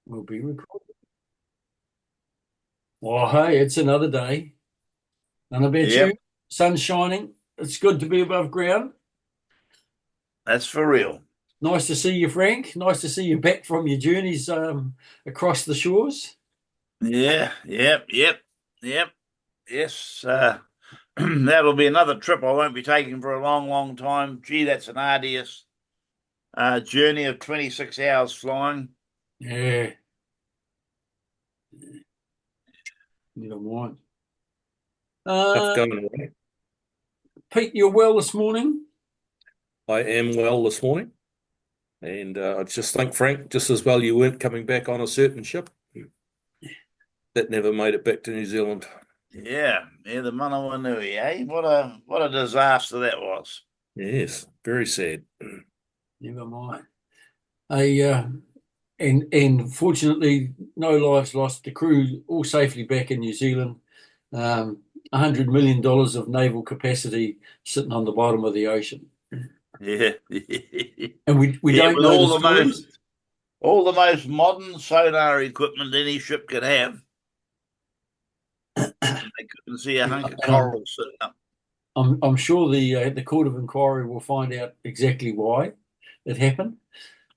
Will be recorded. Well, hey, it's another day. And I bet you, Yep, sun's shining. It's good to be above ground. that's for real. Nice to see you, Frank. Nice to see you back from your journeys across the shores. Yep. Yes, that'll be another trip I won't be taking for a long, long time. Gee, that's an arduous journey of 26 hours flying. Yeah, never mind. Stuff Uh, going away. Pete, you're well this morning? I am well this morning, and I just think, Frank, just as well you weren't coming back on a certain ship that never made it back to New Zealand. Yeah, the Manawanui, eh? What a disaster that was. Yes, very sad. Never mind. I, and fortunately, no lives lost. The crew all safely back in New Zealand. $100 million of naval capacity sitting on the bottom of the ocean. Yeah, And we yeah, don't with know the stories. all the most modern sonar equipment any ship could have, and they couldn't see a hunk of And coral sitting up. I'm sure the court of inquiry will find out exactly why it happened,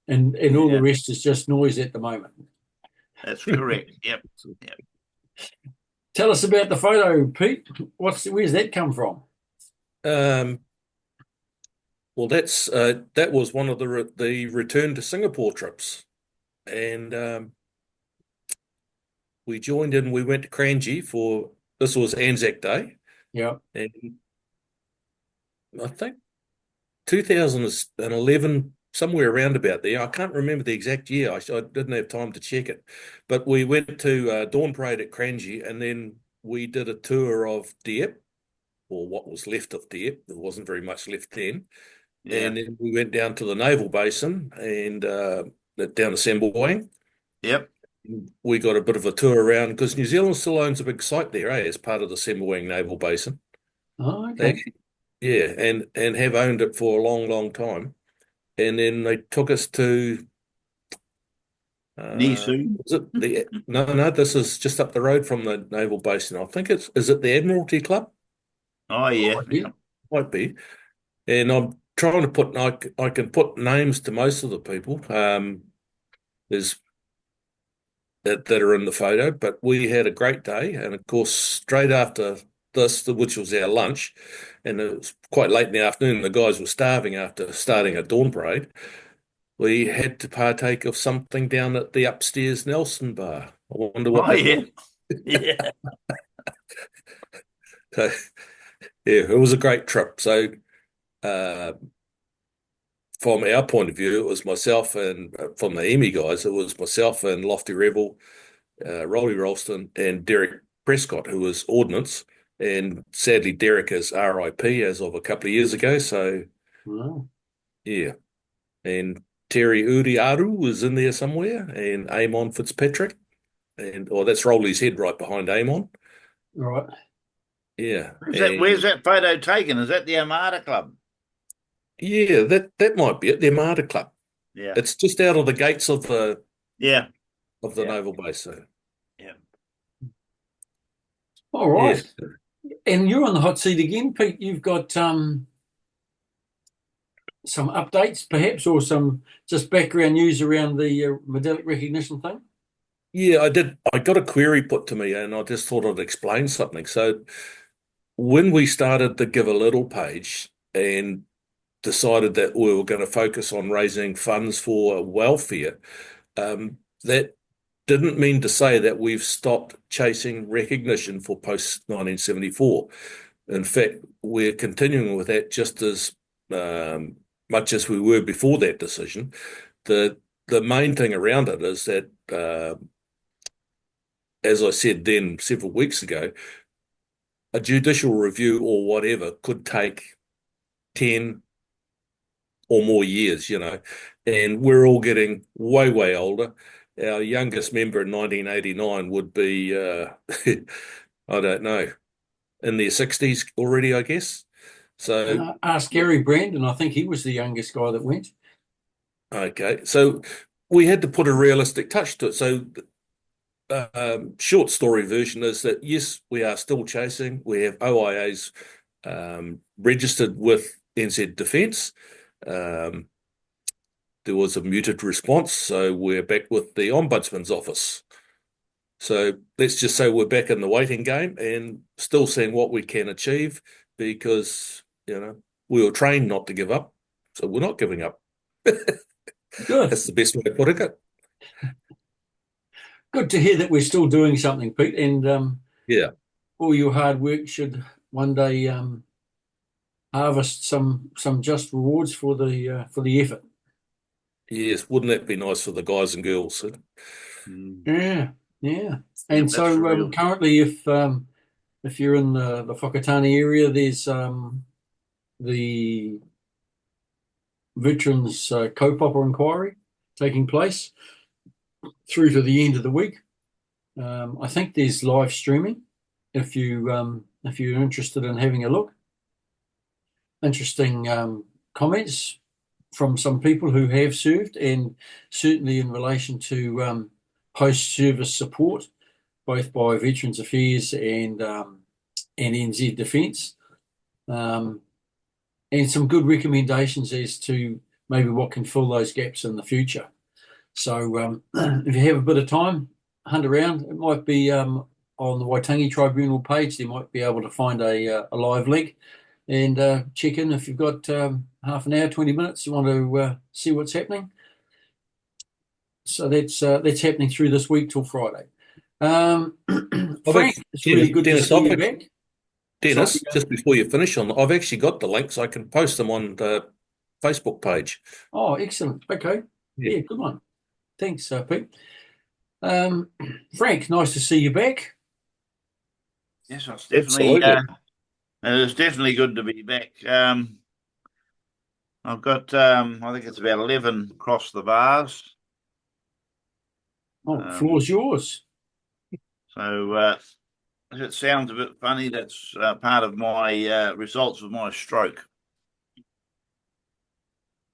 and all the Yeah, rest is just noise at the moment. that's correct. Yep. Tell us about the photo, Pete. Where's that come from? Um, well, that was one of the return to Singapore trips, and we joined in. We went to Kranji for this was Anzac Day, Yeah. and I think 2011, somewhere around about there. I can't remember the exact year. I didn't have time to check it. But we went to Dawn Parade at Kranji, and then we did a tour of Dieppe, or what was left of Dieppe. There wasn't very much left then. Yeah. And then we went down to the naval basin and down to Samboang. Yep. We got a bit of a tour around because New Zealand still owns a big site there, as part of the Samboang Naval Basin. Oh, They okay. actually, yeah, and have owned it for a long, long time. And then they took us to Nisu. is it the no, this is just up the road from the naval base, and I think is it the Admiralty Club? Oh yeah. Oh, yeah. Yeah. Might be. And I'm trying to put I can put names to most of the people. There's that are in the photo, but we had a great day, and of course, straight after this, which was our lunch, and it was quite late in the afternoon. The guys were starving after starting a dawn parade. We had to partake of something down at the upstairs Nelson bar. I wonder what Oh that yeah. was. Yeah. So, yeah, it was a great trip. So, uh, from our point of view, it was myself and from the EMI guys, it was myself and Lofty Rebel, Rolly Ralston, and Derek Prescott, who was Ordnance. And sadly, Derek is RIP as of a couple of years ago. So, Oh, yeah. And Terry Uriaru was in there somewhere, and Amon Fitzpatrick. And that's Rolly's head right behind Amon. right. Yeah. Where's And that photo taken? Is that the Armada Club? yeah, that might be it. The Armada Club. Yeah. It's just out of the gates of Yeah. the Yeah. naval base. So Yeah. All yeah. right. And you're on the hot seat again, Pete. You've got some updates, perhaps, or some just background news around the medallic recognition thing. Yeah, I did. I got a query put to me and I just thought I'd explain something. So when we started the Give a Little page and decided that we were going to focus on raising funds for welfare, that didn't mean to say that we've stopped chasing recognition for post 1974. In fact, we're continuing with that just as um, much as we were before that decision. The main thing around it is that, as I said then several weeks ago, a judicial review or whatever could take 10 or more years, and we're all getting way, way older. Our youngest member in 1989 would be, I don't know, in their 60s already, I guess. So, Ask Gary Brandon. I think he was the youngest guy that went. okay. So we had to put a realistic touch to it. So, short story version is that yes, we are still chasing. We have OIAs registered with NZ Defence. Um, there was a muted response, so we're back with the Ombudsman's office. So let's just say we're back in the waiting game and still seeing what we can achieve because, we were trained not to give up. So we're not giving up. Good. That's the best way of putting it. Good to hear that we're still doing something, Pete, and Yeah. all your hard work should one day harvest some just rewards for the effort. Yes. Wouldn't that be nice for the guys and girls? Yeah, yeah. And Yep, that's for so real. currently, if you're in the Whakatane area, there's the Veterans Kaupapa inquiry taking place through to the end of the week. I think there's live streaming if you're interested in having a look. Interesting comments from some people who have served, and certainly in relation to post-service support, both by Veterans Affairs and NZ Defence, and some good recommendations as to maybe what can fill those gaps in the future. So if you have a bit of time, hunt around. It might be on the Waitangi Tribunal page. They might be able to find a live link and check in if you've got half an hour, 20 minutes. You want to see what's happening. So that's happening through this week till Friday. Frank, it's really good to see you back. Dennis, just before you finish I've actually got the links. I can post them on the Facebook page. Oh, excellent. Okay. Yeah, good one. Thanks, Pete. Frank, nice to see you back. Yes, it's definitely it's definitely good to be back. I've got I think it's about 11 across the bars. Oh, floor's yours. So if it sounds a bit funny, that's part of my results of my stroke.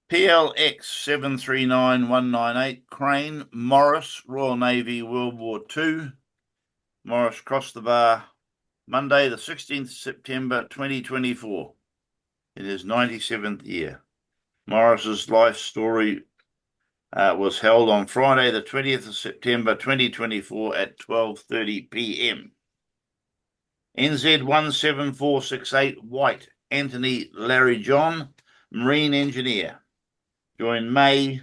PLX 739198 Crane, Morris, Royal Navy, World War II. Morris crossed the bar Monday, the 16th of September 2024. It is 97th year. Morris's life story was held on Friday, the 20th of September 2024 at 12:30 p.m. NZ 17468 White, Anthony Larry John, Marine Engineer. Joined May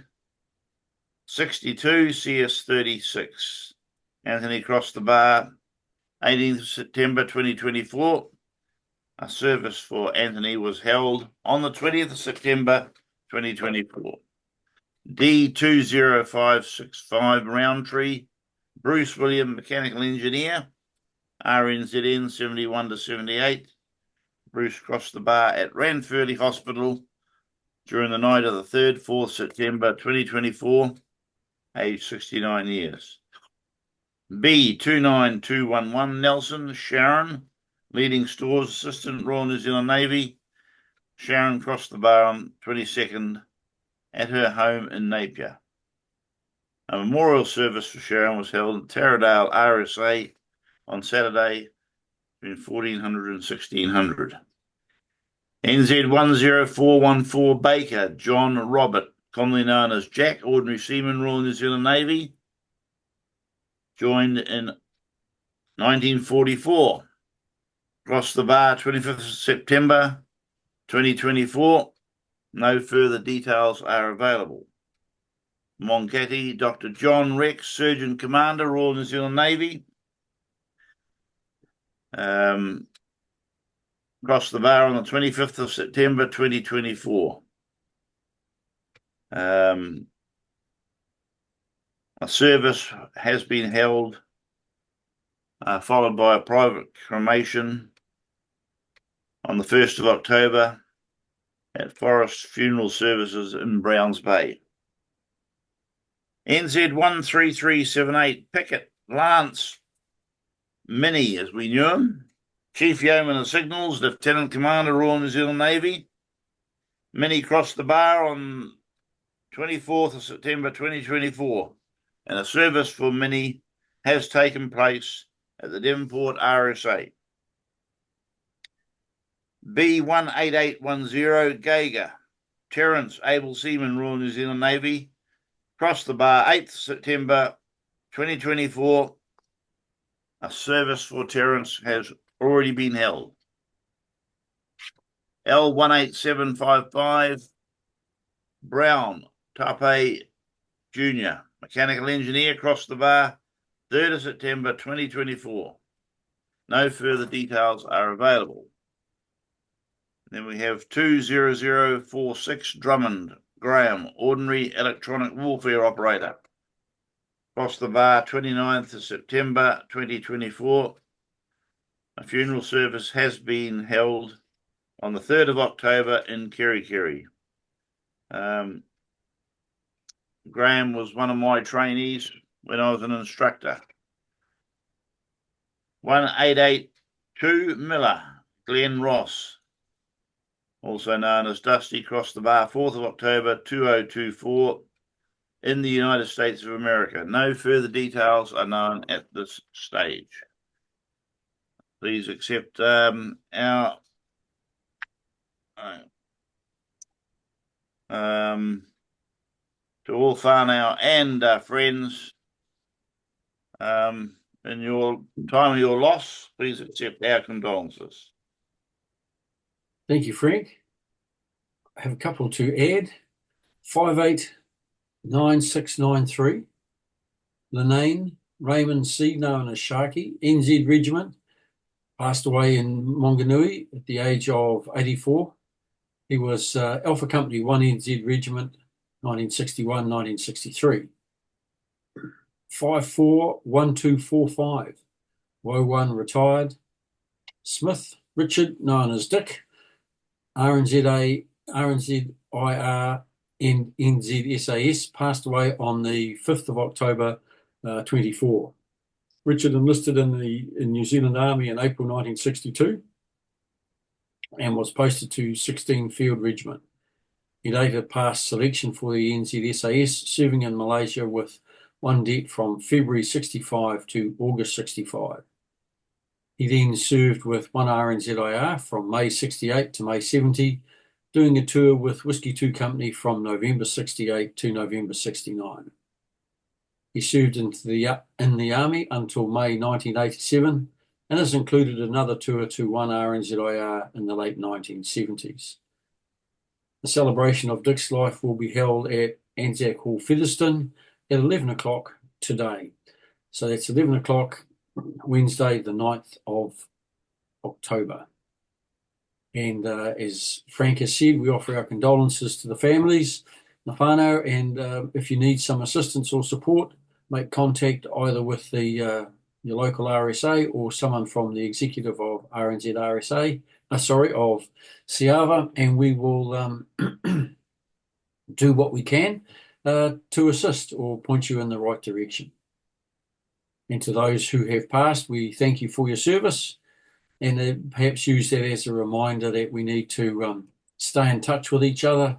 62, CS 36. Anthony crossed the bar 18th of September 2024. A service for Anthony was held on the 20th of September 2024. D20565 Roundtree, Bruce William, Mechanical Engineer, RNZN 71 to 78. Bruce crossed the bar at Ranfurly Hospital during the night of the 3rd, 4th September 2024, age 69 years. B29211 Nelson, Sharon, leading stores assistant, Royal New Zealand Navy. Sharon crossed the bar on 22nd at her home in Napier. A memorial service for Sharon was held at Taradale RSA on Saturday between 1400 and 1600. NZ 10414 Baker, John Robert, commonly known as Jack, Ordinary Seaman, Royal New Zealand Navy, joined in 1944. Crossed the bar 25th of September 2024. No further details are available. Monkati, Dr. John Rex, Surgeon Commander, Royal New Zealand Navy. Crossed the bar on the 25th of September 2024. A service has been held, followed by a private cremation on the 1st of October at Forest Funeral Services in Browns Bay. NZ 13378 Pickett, Lance, Minnie as we knew him, Chief Yeoman of Signals, Lieutenant Commander, Royal New Zealand Navy. Minnie crossed the bar on 24th of September 2024, and a service for Mini has taken place at the Devonport RSA. B18810 Geiger, Terence, able seaman, Royal New Zealand Navy, crossed the bar 8th September 2024. A service for Terence has already been held. L18755 Brown, Tape Jr., mechanical engineer, crossed the bar 3rd of September 2024. No further details are available. Then we have 20046 Drummond, Graham, ordinary electronic warfare operator. Crossed the bar 29th of September 2024. A funeral service has been held on the 3rd of October in Kerikeri. Graham was one of my trainees when I was an instructor. 1882 Miller, Glenn Ross, also known as Dusty, crossed the bar 4th of October 2024 in the United States of America. No further details are known at this stage. Please accept our to all whānau and friends, in your time of your loss, please accept our condolences. Thank you, Frank. I have a couple to add. 589693, Lenane Raymond C., known as Sharky, NZ Regiment, passed away in Monganui at the age of 84. He was Alpha Company 1 NZ Regiment, 1961-1963. 541245, Woe1 retired. Smith Richard, known as Dick, RNZA, RNZIR, and NZSAS, passed away on the 5th of October 24. Richard enlisted in the New Zealand Army in April 1962 and was posted to 16 Field Regiment. He later passed selection for the NZSAS, serving in Malaysia with one det from February 65 to August 65. He then served with 1 RNZIR from May 68 to May 70, doing a tour with Whiskey 2 Company from November 68 to November 69. He served in the Army until May 1987 and has included another tour to 1 RNZIR in the late 1970s. The celebration of Dick's life will be held at Anzac Hall, Featherston at 11 o'clock today. So that's 11 o'clock, Wednesday, the 9th of October. And as Frank has said, we offer our condolences to the families, the whānau, and if you need some assistance or support, make contact either with your local RSA or someone from the executive of RNZ RSA, of SIAVA, and we will do what we can to assist or point you in the right direction. And to those who have passed, we thank you for your service, and perhaps use that as a reminder that we need to stay in touch with each other,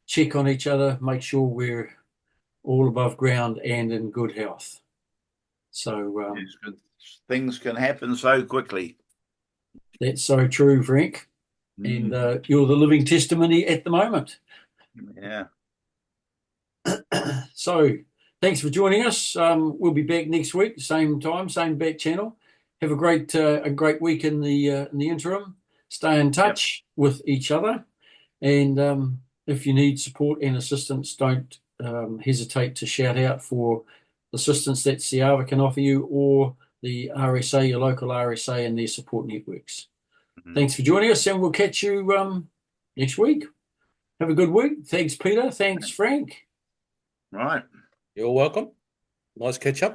check on each other, make sure we're all above ground and in good health. So things can happen so quickly. That's so true, Frank. And you're the living testimony at the moment. Yeah. So thanks for joining us. We'll be back next week, same time, same back channel. Have a great week in the interim. Stay in touch with each other, and if you need support and assistance, don't hesitate to shout out for assistance that SIAVA can offer you, or the RSA, your local RSA, and their support networks. Thanks for joining us, and we'll catch you next week. Have a good week. Thanks, Peter. Thanks, Frank. Right. You're welcome. Nice catch up.